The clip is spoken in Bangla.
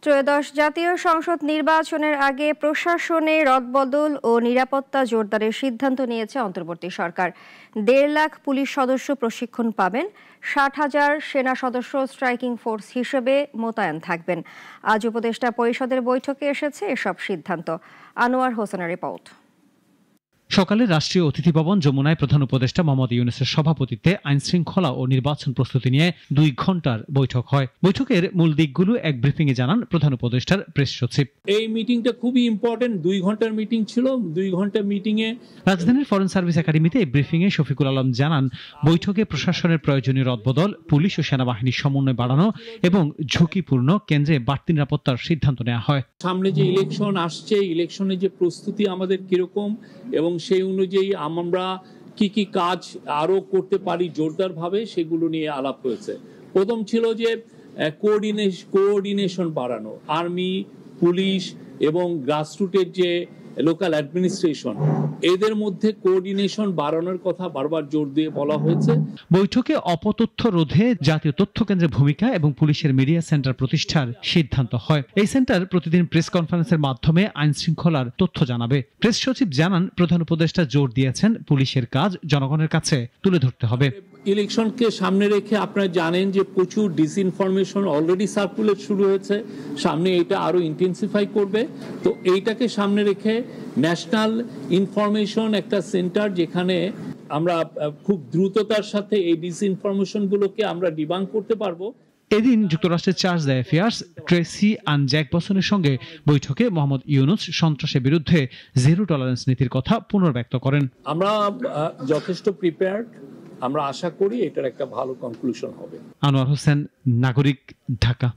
ত্রয়োদশ জাতীয় সংসদ নির্বাচনের আগে প্রশাসনে রদবদল ও নিরাপত্তা জোরদারের সিদ্ধান্ত নিয়েছে অন্তর্বর্তী সরকার। ১.৫ লাখ পুলিশ সদস্য প্রশিক্ষণ পাবেন, ৬০,০০০ সেনা সদস্য স্ট্রাইকিং ফোর্স হিসেবে মোতায়েন থাকবেন। আজ উপদেষ্টা পরিষদের বৈঠকে এসেছে এসব সিদ্ধান্ত। আনোয়ার হোসেনের রিপোর্ট। সকালে রাষ্ট্রীয় অতিথি ভবন যমুনায় প্রধান উপদেষ্টা মোহাম্মদ ইউনূসের সভাপতিত্বে আইন শৃঙ্খলা ও নির্বাচন প্রস্তুতি নিয়ে ২ ঘণ্টার বৈঠক হয়। বৈঠকের মূল দিকগুলো এক ব্রিফিংয়ে জানান প্রধান উপদেষ্টার প্রেস সচিব। এই মিটিংটা খুবই ইম্পর্টেন্ট, ২ ঘন্টার মিটিং ছিল। ২ ঘন্টার মিটিংয়ে রাজধানীর ফরেন সার্ভিস একাডেমিতে এই ব্রিফিংয়ে শফিকুল আলম জানান, বৈঠকে প্রশাসনের প্রয়োজনীয় রদবদল, পুলিশ ও সেনাবাহিনীর সমন্বয় বাড়ানো এবং ঝুঁকিপূর্ণ কেন্দ্রে বাড়তি নিরাপত্তার সিদ্ধান্ত নেওয়া হয়। সামনে যে ইলেকশন আসছে, ইলেকশনের যে প্রস্তুতি আমাদের কিরকম এবং সেই অনুযায়ী আমরা কি কাজ আরো করতে পারি জোরদারভাবে, সেগুলো নিয়ে আলাপ হয়েছে। প্রথম ছিল যে কোঅর্ডিনেশন বাড়ানো, আর্মি, পুলিশ এবং গ্রাসরুটের যে লোকাল অ্যাডমিনিস্ট্রেশন, এদের মধ্যে কোঅর্ডিনেশন বাড়ানোর কথা বারবার জোর দিয়ে বলা হয়েছে। বৈঠকে অপতথ্য রোধে জাতীয় তথ্য কেন্দ্রের ভূমিকা এবং পুলিশের মিডিয়া সেন্টার প্রতিষ্ঠার সিদ্ধান্ত হয়। এই সেন্টার প্রতিদিন প্রেস কনফারেন্সের মাধ্যমে আইন শৃঙ্খলার তথ্য জানাবে। প্রেস সচিব জানান, প্রধান উপদেষ্টা জোর দিয়েছেন পুলিশের কাজ জনগণের কাছে তুলে ধরতে হবে। ইলেকশনকে সামনে রেখে আপনারা জানেন যে প্রচুর ডিসইনফরমেশন অলরেডি সার্কুলেট শুরু হয়েছে, সামনে এটা আরো ইন্টেন্সিফাই করবে। তো এইটাকে সামনে রেখে ন্যাশনাল ইনফরমেশন একটা সেন্টার, যেখানে আমরা খুব দ্রুততার সাথে এই ডিসইনফরমেশন গুলোকে আমরা ডিবাঙ্ক করতে পারবো। এদিন যুক্তরাষ্ট্রের চার্জ দ্য অ্যাফেয়ার্স ট্রেসি আন জ্যাকবসনের সঙ্গে বৈঠকে মোহাম্মদ ইউনূস সন্ত্রাসের বিরুদ্ধে জিরো টলারেন্স নীতির কথা পুনর্ব্যক্ত করেন। আমরা যথেষ্ট প্রিপেয়ার্ড, আমরা আশা করি এটার একটা ভালো কনক্লুশন হবে। আনোয়ার হোসেন, নাগরিক, ঢাকা।